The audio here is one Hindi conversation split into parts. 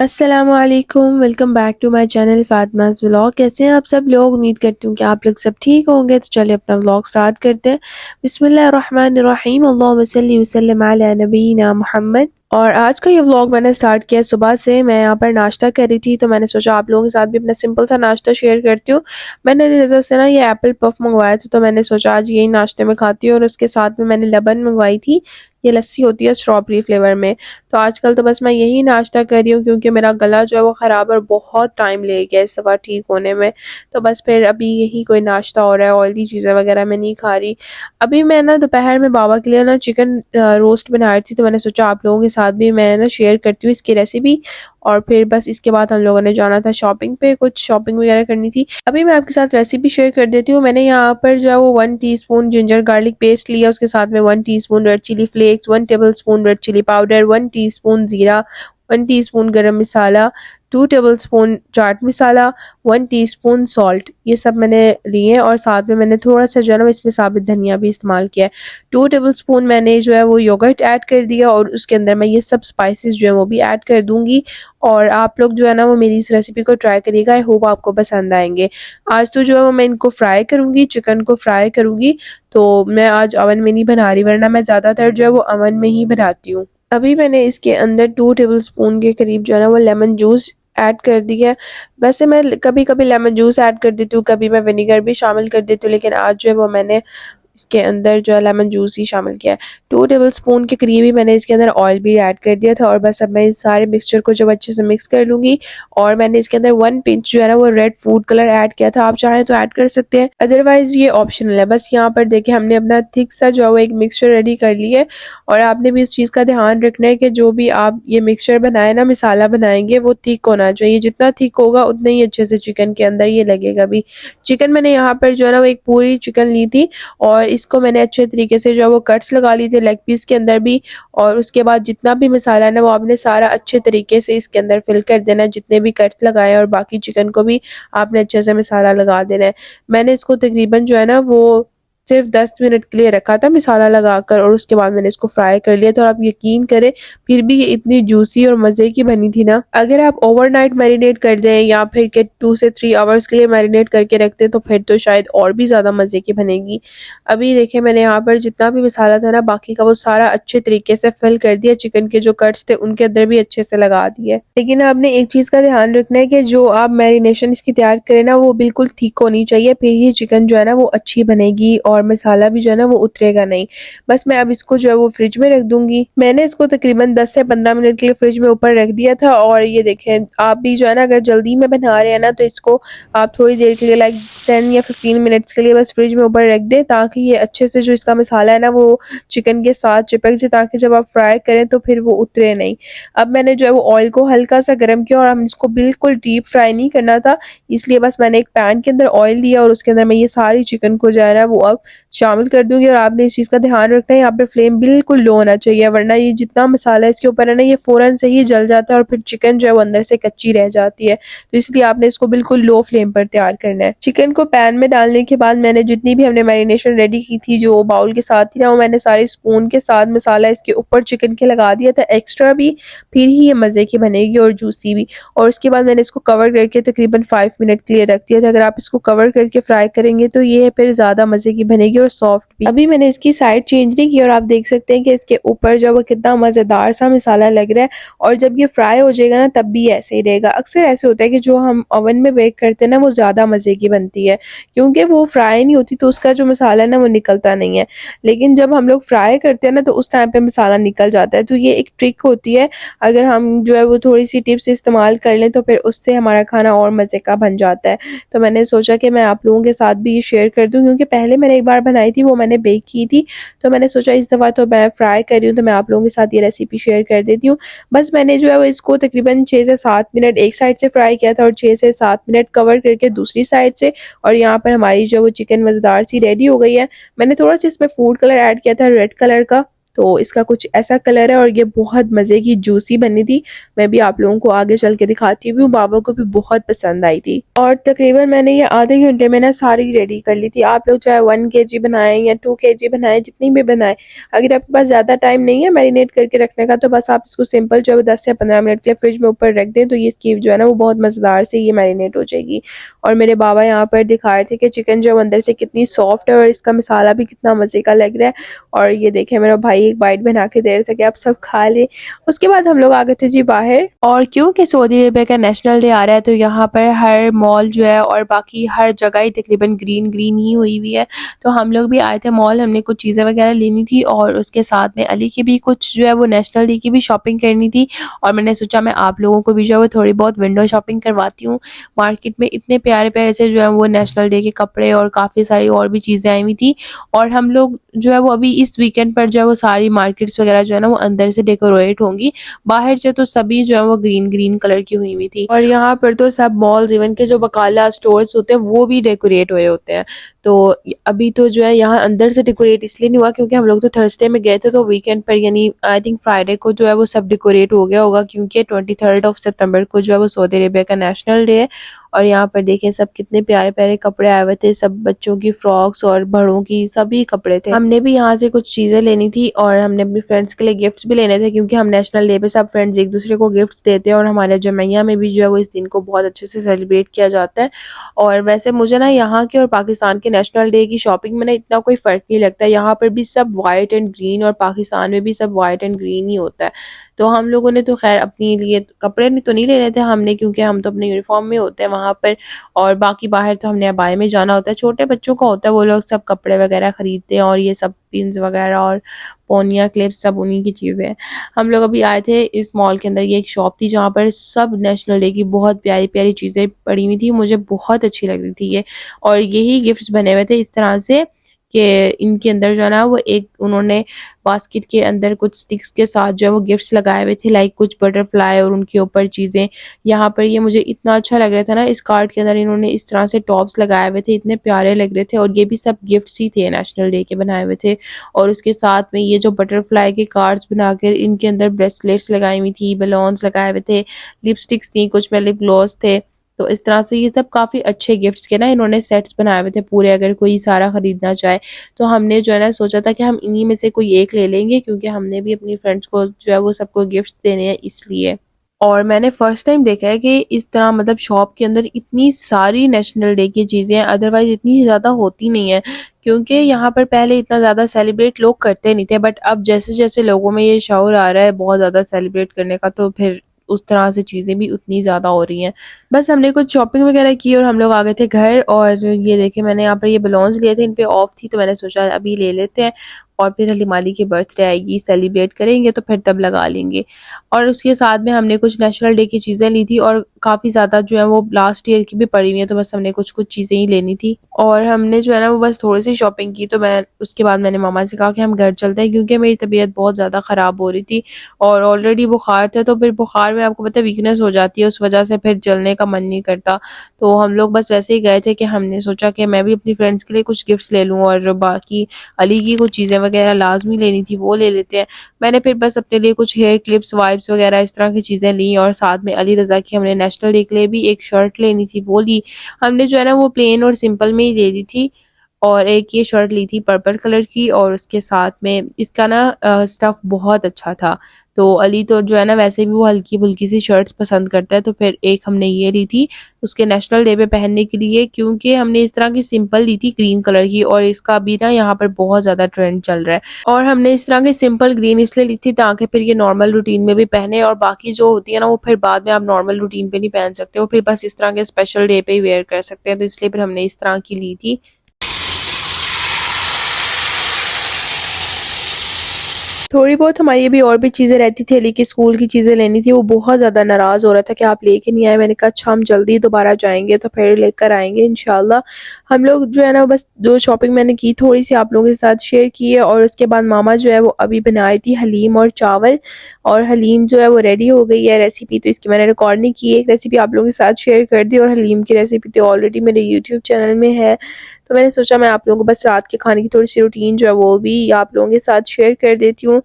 अस्सलामुअलैकुम, welcome back to my channel Fatima's vlog. कैसे हैं आप सब लोग? उम्मीद करती हूँ कि आप लोग सब ठीक होंगे। तो चलिए अपना व्लॉग स्टार्ट करते हैं। बिस्मिल्लाहिर्रहमानिर्रहीम, अल्लाहुम्मा सल्ली वसल्लिम अला नबीना मुहम्मद। और आज का ये व्लॉग मैंने स्टार्ट किया सुबह से। मैं यहाँ पर नाश्ता कर रही थी, तो मैंने सोचा आप लोगों के साथ भी अपना सिंपल सा नाश्ता शेयर करती हूँ। मैंने रिज़ा से ना ये एप्पल पफ मंगवाया था, तो मैंने सोचा आज यही नाश्ते में खाती हूँ। और उसके साथ में मैंने लबन मंगवाई थी, ये लस्सी होती है स्ट्रॉबेरी फ्लेवर में। तो आजकल तो बस मैं यही नाश्ता कर रही हूँ, क्योंकि मेरा गला जो है वो ख़राब है और बहुत टाइम ले गया इस दफ़ा ठीक होने में। तो बस फिर अभी यही कोई नाश्ता हो रहा है, ऑयली चीज़ें वगैरह मैं नहीं खा रही। अभी मैं ना दोपहर में बाबा के लिए ना चिकन रोस्ट बना रही थी, तो मैंने सोचा आप लोगों के साथ भी मैं ना शेयर करती हूँ इसकी रेसिपी। और फिर बस इसके बाद हम लोगों ने जाना था शॉपिंग पे, कुछ शॉपिंग वगैरह करनी थी। अभी मैं आपके साथ रेसिपी शेयर कर देती हूँ। मैंने यहाँ पर जो है वो 1 टीस्पून जिंजर गार्लिक पेस्ट लिया, उसके साथ में 1 teaspoon red chilli flakes, 1 tablespoon red chilli powder, 1 teaspoon जीरा, 1 teaspoon garam masala, 2 tablespoon chaat masala, 1 teaspoon salt, ये सब मैंने लिए हैं। और साथ में मैंने थोड़ा सा जो है ना इसमें साबित धनिया भी इस्तेमाल किया है। 2 टेबलस्पून मैंने जो है वो योगर्ट ऐड कर दिया, और उसके अंदर मैं ये सब स्पाइसेस जो है वो भी ऐड कर दूंगी। और आप लोग जो है ना वो मेरी इस रेसिपी को ट्राई करिएगा, आई होप आपको पसंद आएंगे। आज तो जो है वो मैं इनको फ्राई करूँगी, चिकन को फ्राई करूँगी। तो मैं आज ओवन में नहीं बना रही, वरना मैं ज़्यादातर जो है वो ओवन में ही बनाती हूँ। अभी मैंने इसके अंदर 2 टेबलस्पून के करीब जो है ना वो लेमन जूस ऐड कर दिया है। वैसे मैं कभी कभी लेमन जूस ऐड कर देती हूँ, कभी मैं विनेगर भी शामिल कर देती हूँ, लेकिन आज जो है वो मैंने इसके अंदर जो है लेमन जूस ही शामिल किया है। 2 टेबलस्पून के करीब ही मैंने इसके अंदर ऑयल भी ऐड कर दिया था। और बस अब मैं इस सारे मिक्सचर को जब अच्छे से मिक्स कर लूँगी। और मैंने इसके अंदर 1 पिंच जो है ना वो रेड फूड कलर ऐड किया था, आप चाहें तो ऐड कर सकते हैं, अदरवाइज़ ये ऑप्शनल है। बस यहाँ पर देखिए हमने अपना थिक सा जो है वो एक मिक्सचर रेडी कर लिया है। और आपने भी इस चीज़ का ध्यान रखना है कि जो भी आप ये मिक्सचर बनाए ना, मसाला बनाएंगे, वो थिक होना चाहिए। जितना थिक होगा उतना ही अच्छे से चिकन के अंदर ये लगेगा भी। चिकन मैंने यहाँ पर जो है ना वो एक पूरी चिकन ली थी, और इसको मैंने अच्छे तरीके से जो है वो कट्स लगा ली थी लेग पीस के अंदर भी। और उसके बाद जितना भी मसाला है ना वो आपने सारा अच्छे तरीके से इसके अंदर फिल कर देना है, जितने भी कट्स लगाए हैं। और बाकी चिकन को भी आपने अच्छे से मसाला लगा देना है। मैंने इसको तकरीबन जो है ना वो सिर्फ 10 मिनट के लिए रखा था मसाला लगाकर, और उसके बाद मैंने इसको फ्राई कर लिया था। और आप यकीन करें फिर भी ये इतनी जूसी और मज़े की बनी थी ना। अगर आप ओवरनाइट मैरिनेट कर दें या फिर के 2 से 3 आवर्स के लिए मैरिनेट करके रखते हैं, तो फिर तो शायद और भी ज़्यादा मज़े की बनेगी। अभी देखिए मैंने यहाँ पर जितना भी मसाला था ना बाकी का, वो सारा अच्छे तरीके से फिल कर दिया। चिकन के जो कट्स थे उनके अंदर भी अच्छे से लगा दिए। लेकिन आपने एक चीज़ का ध्यान रखना है कि जो आप मैरिनेशन इसकी तैयार करें ना वो बिल्कुल थिक होनी चाहिए, फिर ही चिकन जो है ना वो अच्छी बनेगी और मसाला भी जो है ना वो उतरेगा नहीं। बस मैं अब इसको जो है वो फ्रिज में रख दूंगी। मैंने इसको तकरीबन 10 से 15 मिनट के लिए फ्रिज में ऊपर रख दिया था। और ये देखें आप भी जो है ना अगर जल्दी में बना रहे हैं ना, तो इसको आप थोड़ी देर के लिए लाइक 10 या 15 मिनट्स के लिए बस फ्रिज में ऊपर रख दें, ताकि ये अच्छे से जो इसका मसाला है ना वो चिकन के साथ चिपक जाए, ताकि जब आप फ्राई करें तो फिर वो उतरे नहीं। अब मैंने जो है वो ऑयल को हल्का सा गर्म किया, और हम इसको बिल्कुल डीप फ्राई नहीं करना था, इसलिए बस मैंने एक पैन के अंदर ऑयल दिया और उसके अंदर मैं ये सारी चिकन को जो है ना वो अब शामिल कर दूंगी। और आपने इस चीज़ का ध्यान रखना है, यहाँ पे फ्लेम बिल्कुल लो होना चाहिए, वरना ये जितना मसाला इसके ऊपर है ना ये फ़ौरन से ही जल जाता है और फिर चिकन जो है वो अंदर से कच्ची रह जाती है। तो इसलिए आपने इसको बिल्कुल लो फ्लेम पर तैयार करना है। चिकन को पैन में डालने के बाद मैंने जितनी भी हमने मैरिनेशन रेडी की थी जो बाउल के साथ थी ना, वो मैंने सारे स्पून के साथ मसाला इसके ऊपर चिकन के लगा दिया था एक्स्ट्रा भी, फिर ही ये मज़े की बनेगी और जूसी भी। और उसके बाद मैंने इसको कवर करके तकरीबन 5 मिनट के लिए रख दिया था। अगर आप इसको कवर करके फ्राई करेंगे तो ये फिर ज़्यादा मज़े की बनेगी और सॉफ्ट भी। अभी मैंने इसकी साइड चेंज नहीं की, और आप देख सकते हैं कि इसके ऊपर जो वो कितना मज़ेदार सा मसाला लग रहा है। और जब ये फ्राई हो जाएगा ना तब भी ऐसे ही रहेगा। अक्सर ऐसे होता है कि जो हम ओवन में बेक करते हैं ना वो ज़्यादा मज़े की बनती है, क्योंकि वो फ्राई नहीं होती तो उसका जो मसाला है ना वो निकलता नहीं है। लेकिन जब हम लोग फ्राई करते हैं ना तो उस टाइम पे मसाला निकल जाता है। तो ये एक ट्रिक होती है, अगर हम जो है वो थोड़ी सी टिप्स इस्तेमाल कर लें तो फिर उससे हमारा खाना और मज़े का बन जाता है। तो मैंने सोचा कि मैं आप लोगों के साथ भी ये शेयर कर दूं, क्योंकि पहले मैंने एक बार बनाई थी, वो मैंने बेक की थी। तो मैंने सोचा इस दफ़ा तो मैं फ्राई कर रही हूँ, तो मैं आप लोगों के साथ ये रेसिपी शेयर कर देती हूँ। बस मैंने जो है वो इसको तकरीबन 6 से 7 मिनट एक साइड से फ्राई किया था, और 6 से 7 मिनट कवर करके दूसरी साइड से। और यहाँ पर हमारी जो वो चिकन मज़ेदार सी रेडी हो गई है। मैंने थोड़ा सा इसमें फूड कलर ऐड किया था रेड कलर का, तो इसका कुछ ऐसा कलर है और ये बहुत मज़े की जूसी बनी थी। मैं भी आप लोगों को आगे चल के दिखाती हूँ, बाबा को भी बहुत पसंद आई थी। और तकरीबन मैंने ये आधे घंटे में ना सारी रेडी कर ली थी। आप लोग चाहे 1 kg बनाएं या 2 kg बनाएं, जितनी भी बनाएं, अगर आपके पास ज़्यादा टाइम नहीं है मैरिनेट करके रखने का तो बस आप इसको सिंपल जो है 10 से 15 मिनट के लिए फ्रिज में ऊपर रख दें, तो ये इसकी जो है ना वो बहुत मज़ेदार से ये मैरिनेट हो जाएगी। और मेरे बाबा यहाँ पर दिखा रहे थे कि चिकन जो अंदर से कितनी सॉफ्ट है और इसका मसाला भी कितना मज़े का लग रहा है। और ये देखे मेरा भाई एक बाइट बना के दे रहा था कि आप सब खा ले। उसके बाद हम लोग आ गए थे जी बाहर, और क्योंकि सऊदी अरेबिया का नेशनल डे आ रहा है तो यहाँ पर हर मॉल जो है और बाकी हर जगह ही तकरीबन ग्रीन ग्रीन ही हुई हुई है। तो हम लोग भी आए थे मॉल, हमने कुछ चीज़ें वगैरह लेनी थी और उसके साथ में अली की भी कुछ जो है वो नेशनल डे की भी शॉपिंग करनी थी। और मैंने सोचा मैं आप लोगों को भी जो है वो थोड़ी बहुत विंडो शॉपिंग करवाती हूँ। मार्केट में इतने प्यारे प्यारे से जो है वो नेशनल डे के कपड़े और काफ़ी सारी और भी चीज़ें आई हुई थी। और हम लोग जो है वो अभी इस वीकेंड पर जो है वो सारी मार्केट्स वगैरह जो है ना वो अंदर से डेकोरेट होंगी, बाहर से तो सभी जो है वो ग्रीन ग्रीन कलर की हुई हुई थी। और यहाँ पर तो सब मॉल्स इवन के जो बकाला स्टोर्स होते हैं वो भी डेकोरेट हुए होते हैं। तो अभी तो जो है यहाँ अंदर से डेकोरेट इसलिए नहीं हुआ क्योंकि हम लोग तो थर्सडे में गए थे, तो वीकेंड पर यानी आई थिंक फ्राइडे को जो है वो सब डेकोरेट हो गया होगा, क्योंकि 23 सितंबर को जो है वो सऊदी अरेबिया का नेशनल डे है। और यहाँ पर देखें सब कितने प्यारे प्यारे कपड़े आए हुए थे, सब बच्चों की फ्रॉक्स और बड़ों की सभी कपड़े थे। हमने भी यहाँ से कुछ चीज़ें लेनी थी और हमने अपने फ्रेंड्स के लिए गिफ्ट्स भी लेने थे, क्योंकि हम नेशनल डे पे सब फ्रेंड्स एक दूसरे को गिफ्ट्स देते हैं और हमारे जमैया में भी जो है वो इस दिन को बहुत अच्छे से सेलिब्रेट किया जाता है। और वैसे मुझे ना यहाँ के और पाकिस्तान के नेशनल डे की शॉपिंग में ना इतना कोई फ़र्क नहीं लगता। यहाँ पर भी सब वाइट एंड ग्रीन और पाकिस्तान में भी सब वाइट एंड ग्रीन ही होता है। तो हम लोगों ने तो खैर अपने लिए कपड़े तो नहीं लेने थे हमने, क्योंकि हम तो अपने यूनिफॉर्म में होते हैं वहाँ पर, और बाकी बाहर तो हमने अबाए में जाना होता है। छोटे बच्चों का होता है, वो लोग सब कपड़े वगैरह खरीदते हैं और ये सब पिन्स वगैरह और पोनिया क्लिप्स सब उन्हीं की चीज़ें हैं। हम लोग अभी आए थे इस मॉल के अंदर, ये एक शॉप थी जहाँ पर सब नेशनल डे की बहुत प्यारी प्यारी चीज़ें पड़ी हुई थी, मुझे बहुत अच्छी लग रही थी ये। और यही गिफ्ट्स बने हुए थे इस तरह से कि इनके अंदर जो है ना वो एक उन्होंने बास्केट के अंदर कुछ स्टिक्स के साथ जो है वो गिफ्ट्स लगाए हुए थे, लाइक कुछ बटरफ्लाई और उनके ऊपर चीज़ें। यहाँ पर ये मुझे इतना अच्छा लग रहा था ना, इस कार्ड के अंदर इन्होंने इस तरह से टॉप्स लगाए हुए थे, इतने प्यारे लग रहे थे। और ये भी सब गिफ्ट्स ही थे, नेशनल डे के बनाए हुए थे। और उसके साथ में ये जो बटरफ्लाई के कार्ड्स बनाकर इनके अंदर ब्रेसलेट्स लगाई हुई थी, बलून्स लगाए हुए थे, लिपस्टिक्स थी, कुछ में लिप ग्लॉस थे। तो इस तरह से ये सब काफ़ी अच्छे गिफ्ट्स के ना इन्होंने सेट्स बनाए हुए थे पूरे, अगर कोई सारा ख़रीदना चाहे तो हमने जो है ना सोचा था कि हम इन्हीं में से कोई एक ले लेंगे, क्योंकि हमने भी अपनी फ्रेंड्स को जो है वो सबको गिफ्ट्स देने हैं इसलिए। और मैंने फर्स्ट टाइम देखा है कि इस तरह मतलब शॉप के अंदर इतनी सारी नेशनल डे की चीज़ें, अदरवाइज़ इतनी ज़्यादा होती नहीं है, क्योंकि यहाँ पर पहले इतना ज़्यादा सेलिब्रेट लोग करते नहीं थे, बट अब जैसे जैसे लोगों में ये शौर आ रहा है बहुत ज़्यादा सेलिब्रेट करने का, तो फिर उस तरह से चीज़ें भी उतनी ज़्यादा हो रही हैं। बस हमने कुछ शॉपिंग वगैरह की और हम लोग आ गए थे घर। और ये देखे मैंने यहाँ पर ये बलून्स लिए थे, इन पे ऑफ थी तो मैंने सोचा अभी ले लेते हैं, और फिर हलीम आली की बर्थडे आएगी, सेलिब्रेट करेंगे तो फिर तब लगा लेंगे। और उसके साथ में हमने कुछ नेशनल डे की चीज़ें ली थी और काफ़ी ज़्यादा जो है वो लास्ट ईयर की भी पड़ी हुई है, तो बस हमने कुछ कुछ चीज़ें ही लेनी थी। और हमने जो है ना वो बस थोड़ी सी शॉपिंग की, तो मैं उसके बाद मैंने मामा से कहा कि हम घर चलते हैं, क्योंकि मेरी तबीयत बहुत ज़्यादा ख़राब हो रही थी और ऑलरेडी बुखार था, तो फिर बुखार में आपको पता है वीकनेस हो जाती है, उस वजह से फिर चलने का मन नहीं करता। तो हम लोग बस वैसे ही गए थे कि हमने सोचा कि मैं भी अपनी फ्रेंड्स के लिए कुछ गिफ्ट्स ले लूँ और बाकी अली की कुछ चीज़ें वगैरह लाजमी लेनी थी वो ले लेते हैं। मैंने फिर बस अपने लिए कुछ हेयर क्लिप्स, वाइप्स वगैरह इस तरह की चीज़ें ली, और साथ में अली रज़ा की हमने नेशनल डे के लिए भी एक शर्ट लेनी थी वो ली। हमने जो है ना वो प्लेन और सिंपल में ही ले ली थी। और एक ये शर्ट ली थी पर्पल कलर की, और उसके साथ में इसका ना स्टफ़ बहुत अच्छा था। तो अली तो जो है ना वैसे भी वो हल्की फुल्की सी शर्ट्स पसंद करता है, तो फिर एक हमने ये ली थी उसके नेशनल डे पे पहनने के लिए, क्योंकि हमने इस तरह की सिंपल ली थी ग्रीन कलर की, और इसका भी ना यहाँ पर बहुत ज़्यादा ट्रेंड चल रहा है। और हमने इस तरह की सिंपल ग्रीन इसलिए ली थी ताकि फिर ये नॉर्मल रूटीन में भी पहने, और बाकी जो होती है ना वो फिर बाद में आप नॉर्मल रूटीन पे नहीं पहन सकते, वो फिर बस इस तरह के स्पेशल डे पे ही वेयर कर सकते हैं, तो इसलिए फिर हमने इस तरह की ली थी। थोड़ी बहुत हमारी भी और भी चीज़ें रहती थी, अली की स्कूल की चीज़ें लेनी थी, वो बहुत ज़्यादा नाराज़ हो रहा था कि आप लेके नहीं आए। मैंने कहा अच्छा हम जल्दी दोबारा जाएंगे तो फिर लेकर आएंगे इंशाल्लाह। हम लोग जो है ना बस जो शॉपिंग मैंने की थोड़ी सी आप लोगों के साथ शेयर की है। और उसके बाद मामा जो है वो अभी बना रही थी हलीम और चावल, और हलीम जो है वो रेडी हो गई है रेसिपी, तो इसकी मैंने रिकॉर्ड नहीं की, एक रेसिपी आप लोगों के साथ शेयर कर दी, और हलीम की रेसिपी तो ऑलरेडी मेरे यूट्यूब चैनल में है। तो मैंने सोचा मैं आप लोगों को बस रात के खाने की थोड़ी सी रूटीन जो है वो भी आप लोगों के साथ शेयर कर देती हूँ।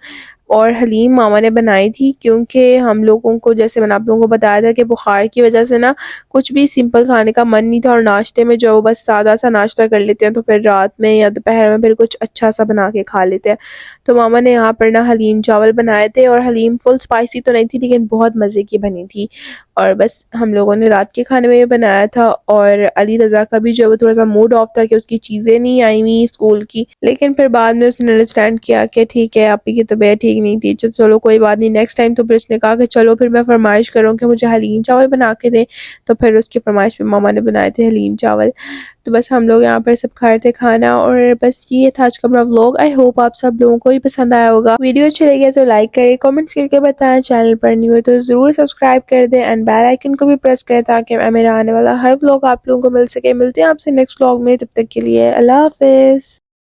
और हलीम मामा ने बनाई थी, क्योंकि हम लोगों को, जैसे मैंने आप लोगों को बताया था कि बुखार की वजह से ना कुछ भी सिंपल खाने का मन नहीं था, और नाश्ते में जो बस सादा सा नाश्ता कर लेते हैं, तो फिर रात में या दोपहर में फिर कुछ अच्छा सा बना के खा लेते हैं। तो मामा ने यहाँ पर ना हलीम चावल बनाए थे, और हलीम फुल स्पाइसी तो नहीं थी लेकिन बहुत मज़े की बनी थी। और बस हम लोगों ने रात के खाने में ये बनाया था। और अली रज़ा का भी जो है वो थोड़ा सा मूड ऑफ था कि उसकी चीज़ें नहीं आई हुई स्कूल की, लेकिन फिर बाद में उसने अंडरस्टैंड किया कि ठीक है आपी की तबीयत ठीक नहीं थी, चलो कोई बात नहीं नेक्स्ट टाइम। तो फिर उसने कहा कि चलो फिर मैं फरमाइश करूँ कि मुझे हलीम चावल बना के दें। तो फिर उसकी फरमाइश पे मामा ने बनाए थे हलीम चावल। तो बस हम लोग यहाँ पर सब खा रहे थे खाना, और बस ये था आज का मेरा व्लॉग। आई होप आप सब लोगों को ही पसंद आया होगा। वीडियो अच्छी लगी तो लाइक करें, कमेंट्स करके बताएं, चैनल पर न्यू है तो ज़रूर सब्सक्राइब कर दें एंड बेल आइकन को भी प्रेस करें ताकि मेरा आने वाला हर व्लॉग आप लोगों को मिल सके। मिलते हैं आपसे नेक्स्ट व्लॉग में, तब तक के लिए अल्लाह हाफिज़।